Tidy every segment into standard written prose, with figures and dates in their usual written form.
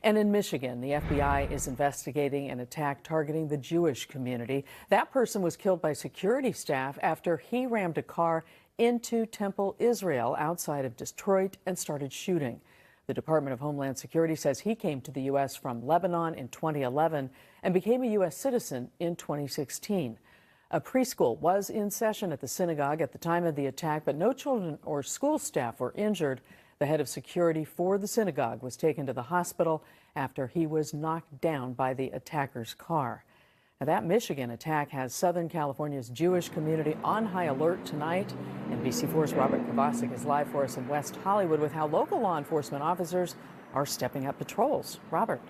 And in Michigan, the FBI is investigating an attack targeting the Jewish community. That person was killed by security staff after he rammed a car into Temple, Israel, outside of Detroit, and started shooting. The Department of Homeland Security says he came to the U.S. from Lebanon in 2011 and became a U.S. citizen in 2016. A preschool was in session at the synagogue at the time of the attack, but no children or school staff were injured. The head of security for the synagogue was taken to the hospital after he was knocked down by the attacker's car. Now, that Michigan attack has Southern California's Jewish community on high alert tonight. NBC4's Robert Kovacic is live for us in West Hollywood with how local law enforcement officers are stepping up patrols. Robert.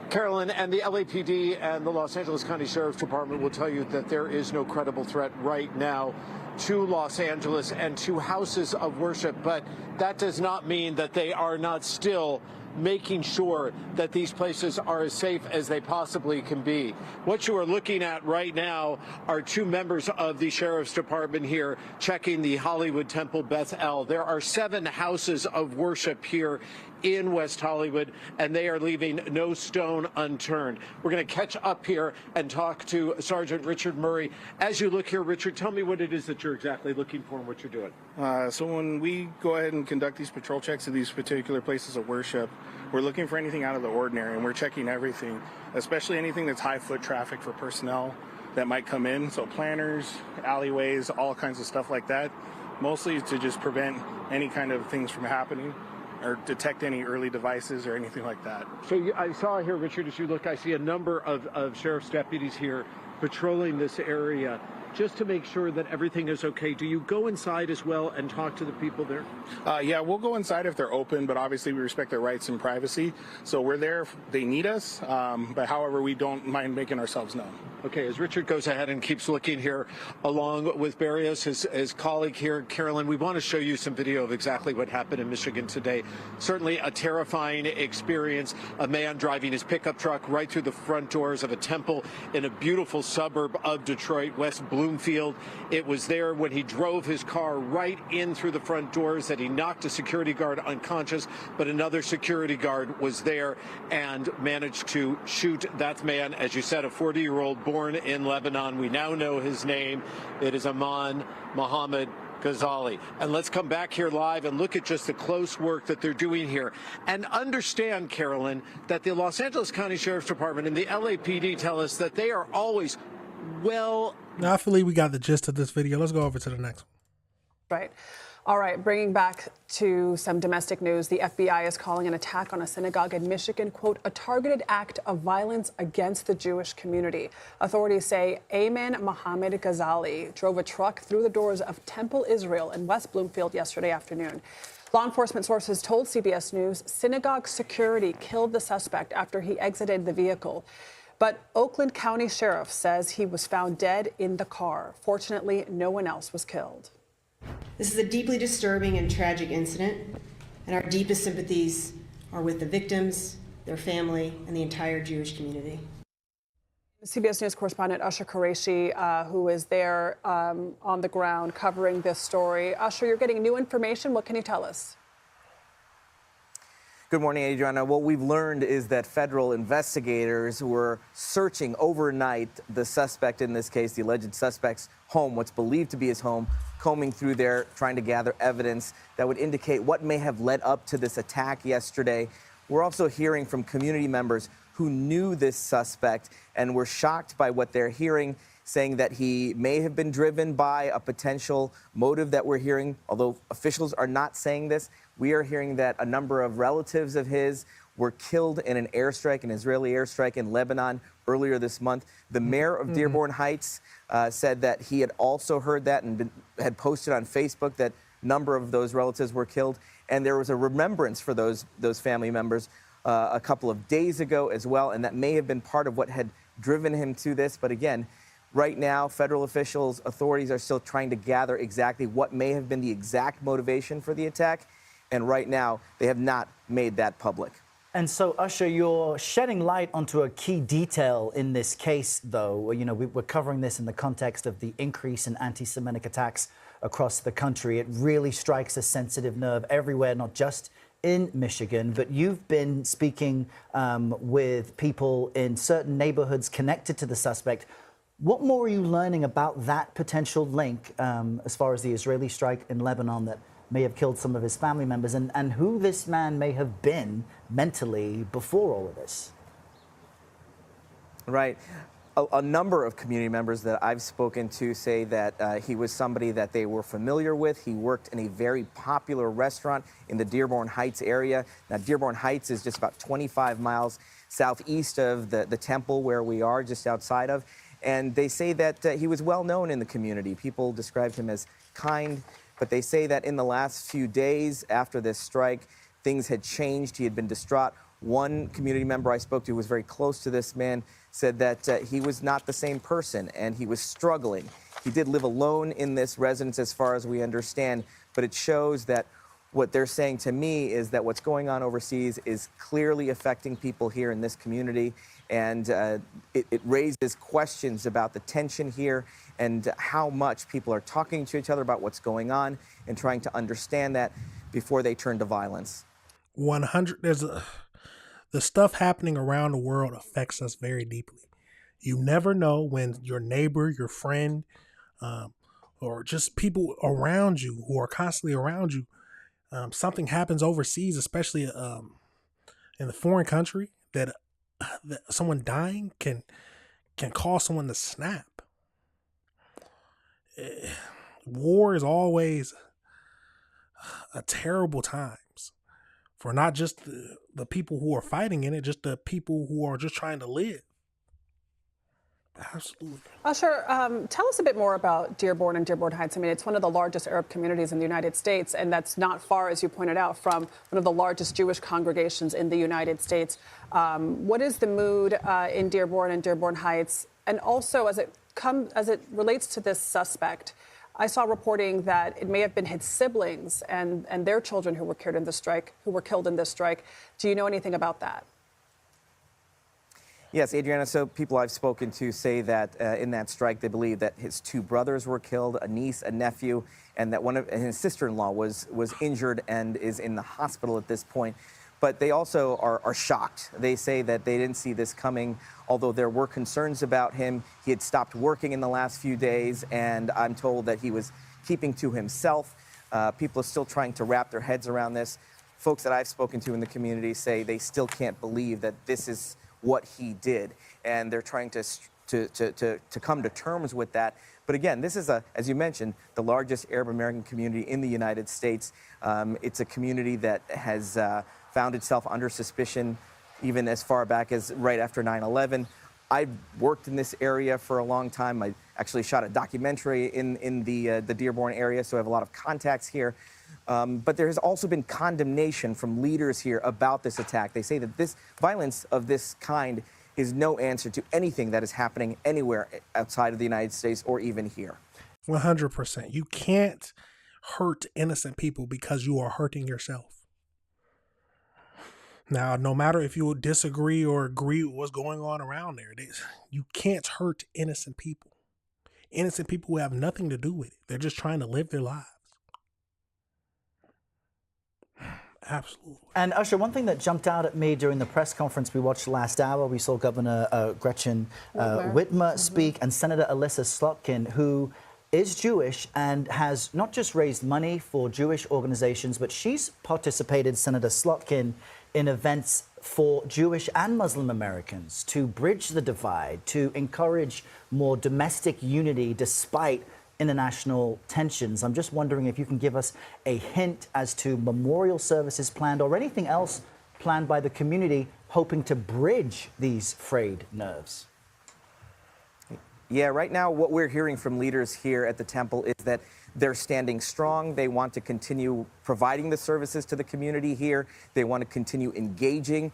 Carolyn, and the LAPD and the Los Angeles County Sheriff's Department will tell you that there is no credible threat right now to Los Angeles and to houses of worship, but that does not mean that they are not still making sure that these places are as safe as they possibly can be. What you are looking at right now are two members of the Sheriff's Department here checking the Hollywood Temple Beth El. There are 7 houses of worship here in West Hollywood, and they are leaving no stone unturned. We're going to catch up here and talk to Sergeant Richard Murray. As you look here, Richard, tell me what it is that you're exactly looking for and what you're doing. So when we go ahead and conduct these patrol checks at these particular places of worship, we're looking for anything out of the ordinary, and we're checking everything, especially anything that's high foot traffic for personnel that might come in. So planners, alleyways, all kinds of stuff like that, mostly to just prevent any kind of things from happening or detect any early devices or anything like that. So I saw here, Richard, as you look, I see a number of sheriff's deputies here patrolling this area just to make sure that everything is okay. Do you go inside as well and talk to the people there? Yeah, we'll go inside if they're open, but obviously we respect their rights and privacy. So we're there if they need us, but however, we don't mind making ourselves known. Okay, as Richard goes ahead and keeps looking here, along with Barrios, his colleague here, Carolyn, we want to show you some video of exactly what happened in Michigan today. Certainly a terrifying experience. A man driving his pickup truck right through the front doors of a temple in a beautiful suburb of Detroit, West Bloomfield. It was there when he drove his car right in through the front doors that he knocked a security guard unconscious, but another security guard was there and managed to shoot that man, as you said, a 40-year-old born in Lebanon. We now know his name. It is Aman Mohammed Ghazali. And let's come back here live and look at just the close work that they're doing here. And understand, Carolyn, that the Los Angeles County Sheriff's Department and the LAPD tell us that they are always well. Now, I believe we got the gist of this video. Let's go over to the next one. Right. All right, bringing back to some domestic news, the FBI is calling an attack on a synagogue in Michigan, quote, a targeted act of violence against the Jewish community. Authorities say Aman Mohammed Ghazali drove a truck through the doors of Temple, Israel in West Bloomfield yesterday afternoon. Law enforcement sources told CBS News synagogue security killed the suspect after he exited the vehicle. But Oakland County Sheriff says he was found dead in the car. Fortunately, no one else was killed. This is a deeply disturbing and tragic incident, and our deepest sympathies are with the victims, their family, and the entire Jewish community. CBS News correspondent Usher Qureshi, who is there on the ground covering this story. Usher, you're getting new information. What can you tell us? Good morning, Adriana. What we've learned is that federal investigators were searching overnight the suspect in this case, the alleged suspect's home, what's believed to be his home, combing through there, trying to gather evidence that would indicate what may have led up to this attack yesterday. We're also hearing from community members who knew this suspect and were shocked by what they're hearing, saying that he may have been driven by a potential motive that we're hearing, although officials are not saying this. We are hearing that a number of relatives of his were killed in an airstrike, an Israeli airstrike in Lebanon earlier this month. The mayor of Dearborn Heights said that he had also heard that and had posted on Facebook that a number of those relatives were killed. And there was a remembrance for those family members a couple of days ago as well, and that may have been part of what had driven him to this. But again, right now, federal officials, authorities are still trying to gather exactly what may have been the exact motivation for the attack. And right now, they have not made that public. And so, Usher, you're shedding light onto a key detail in this case, though. You know, we're covering this in the context of the increase in anti-Semitic attacks across the country. It really strikes a sensitive nerve everywhere, not just in Michigan, but you've been speaking with people in certain neighborhoods connected to the suspect. What more are you learning about that potential link as far as the Israeli strike in Lebanon that may have killed some of his family members, and who this man may have been mentally before all of this? Right. A number of community members that I've spoken to say that he was somebody that they were familiar with. He worked in a very popular restaurant in the Dearborn Heights area. Now, Dearborn Heights is just about 25 miles southeast of the temple where we are, just outside of. And they say that he was well known in the community. People described him as kind, but they say that in the last few days after this strike, things had changed. He had been distraught. One community member I spoke to who was very close to this man said that he was not the same person and he was struggling. He did live alone in this residence as far as we understand, but it shows that what they're saying to me is that what's going on overseas is clearly affecting people here in this community, and it raises questions about the tension here and how much people are talking to each other about what's going on and trying to understand that before they turn to violence. 100. The stuff happening around the world affects us very deeply. You never know when your neighbor, your friend, or just people around you who are constantly around you, something happens overseas, especially in the foreign country, that someone dying can cause someone to snap. War is always a terrible times for not just the people who are fighting in it, just the people who are just trying to live. Absolutely. Usher, tell us a bit more about Dearborn and Dearborn Heights. I mean, it's one of the largest Arab communities in the United States, and that's not far, as you pointed out, from one of the largest Jewish congregations in the United States. What is the mood in Dearborn and Dearborn Heights? And also, as it relates to this suspect, I saw reporting that it may have been his siblings and their children who were killed in this strike. Do you know anything about that? Yes, Adriana, so people I've spoken to say that in that strike, they believe that his two brothers were killed, a niece, a nephew, and that and his sister-in-law was injured and is in the hospital at this point. But they also are shocked. They say that they didn't see this coming, although there were concerns about him. He had stopped working in the last few days, and I'm told that he was keeping to himself. People are still trying to wrap their heads around this. Folks that I've spoken to in the community say they still can't believe that this is what he did, and they're trying to come to terms with that. But again, this is, as you mentioned, the largest Arab American community in the United States. It's a community that has found itself under suspicion even as far back as right after 9/11. I've worked in this area for a long time. I actually shot a documentary in the Dearborn area, so I have a lot of contacts here. But there has also been condemnation from leaders here about this attack. They say that this violence of this kind is no answer to anything that is happening anywhere outside of the United States or even here. 100%. You can't hurt innocent people because you are hurting yourself. Now, no matter if you disagree or agree with what's going on around there, you can't hurt innocent people. Innocent people who have nothing to do with it. They're just trying to live their lives. Absolutely. And Usher, one thing that jumped out at me during the press conference we watched last hour, we saw Governor Gretchen Whitmer speak, and Senator Alyssa Slotkin, who is Jewish and has not just raised money for Jewish organizations, but she's participated, Senator Slotkin, in events for Jewish and Muslim Americans to bridge the divide, to encourage more domestic unity despite international tensions. I'm just wondering if you can give us a hint as to memorial services planned or anything else planned by the community hoping to bridge these frayed nerves. Yeah, right now what we're hearing from leaders here at the temple is that they're standing strong. They want to continue providing the services to the community here. They want to continue engaging.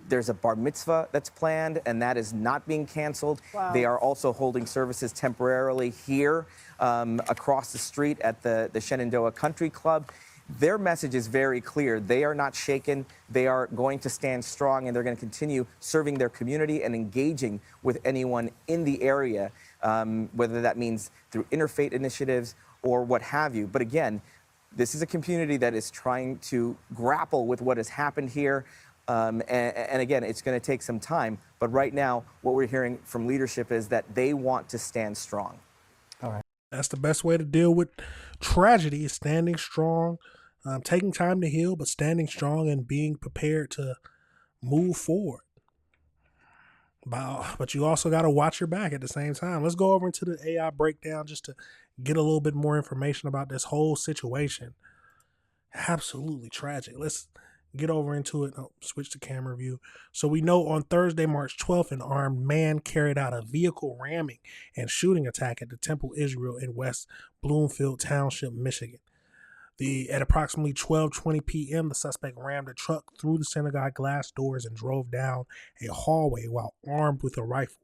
There's a bar mitzvah that's planned, and that is not being canceled. Wow. They are also holding services temporarily here across the street at the Shenandoah Country Club. Their message is very clear. They are not shaken. They are going to stand strong, and they're going to continue serving their community and engaging with anyone in the area, whether that means through interfaith initiatives or what have you. But again, This is a community that is trying to grapple with what has happened here. And again, it's going to take some time. But right now, what we're hearing from leadership is that they want to stand strong. All right. That's the best way to deal with tragedy, is standing strong, taking time to heal, but standing strong and being prepared to move forward. But you also got to watch your back at the same time. Let's go over into the AI breakdown just to get a little bit more information about this whole situation. Absolutely tragic. Let's get over into it. Switch to camera view. So we know on Thursday, March 12th, an armed man carried out a vehicle ramming and shooting attack at the Temple Israel in West Bloomfield Township, Michigan. At approximately 12:20 p.m., the suspect rammed a truck through the synagogue glass doors and drove down a hallway while armed with a rifle.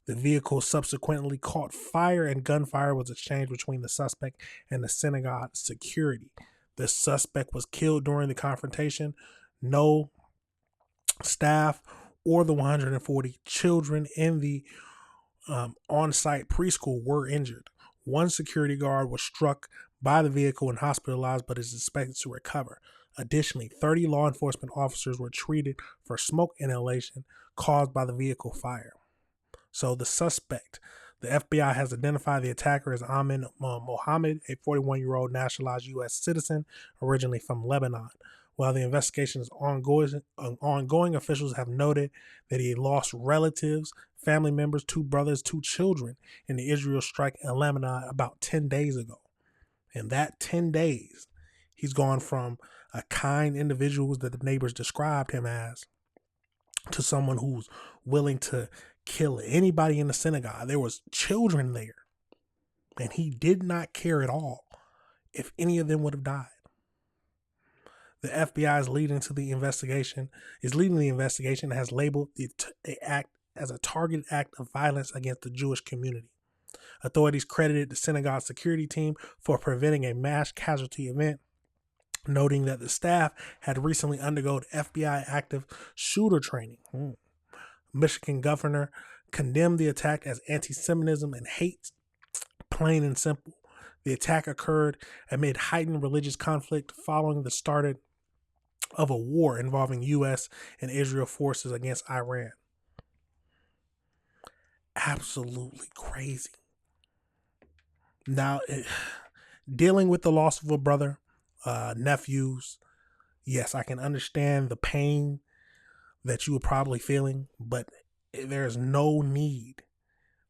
The vehicle subsequently caught fire, and gunfire was exchanged between the suspect and the synagogue security. The suspect was killed during the confrontation. No staff or the 140 children in the on-site preschool were injured. One security guard was struck by the vehicle and hospitalized, but is expected to recover. Additionally, 30 law enforcement officers were treated for smoke inhalation caused by the vehicle fire. So the suspect, the FBI has identified the attacker as Amin Mohammed, a 41-year-old nationalized U.S. citizen originally from Lebanon. While the investigation is ongoing, officials have noted that he lost relatives, family members, 2 brothers, 2 children in the Israel strike in Lebanon about 10 days ago. In that 10 days, he's gone from a kind individual that the neighbors described him as to someone who's willing to kill anybody in the synagogue. There was children there, and he did not care at all if any of them would have died. The FBI is leading the investigation and has labeled the act as a targeted act of violence against the Jewish community. Authorities credited the synagogue security team for preventing a mass casualty event, noting that the staff had recently undergone FBI active shooter training. Michigan governor condemned the attack as anti-Semitism and hate, plain and simple. The attack occurred amid heightened religious conflict following the start of a war involving U.S. and Israel forces against Iran. Absolutely crazy. Now, dealing with the loss of a brother, nephews, yes, I can understand the pain that you were probably feeling, but there's no need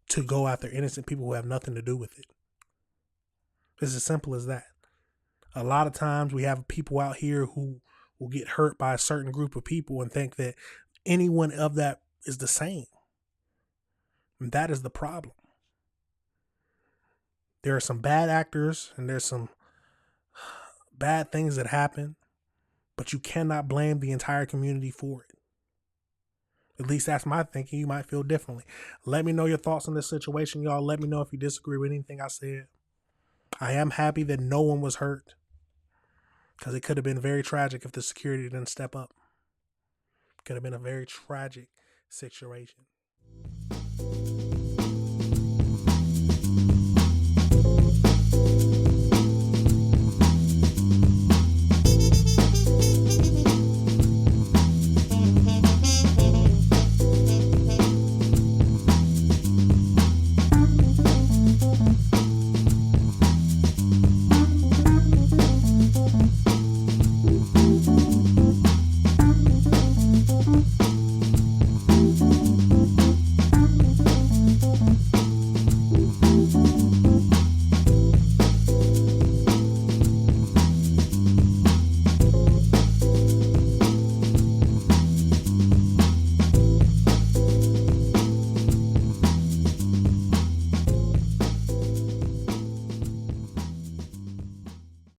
to go after innocent people who have nothing to do with it. It's as simple as that. A lot of times we have people out here who will get hurt by a certain group of people and think that anyone of that is the same. And that is the problem. There are some bad actors and there's some bad things that happen, but you cannot blame the entire community for it. At least that's my thinking. You might feel differently. Let me know your thoughts on this situation, y'all. Let me know if you disagree with anything I said. I am happy that no one was hurt, because it could have been very tragic if the security didn't step up. Could have been a very tragic situation.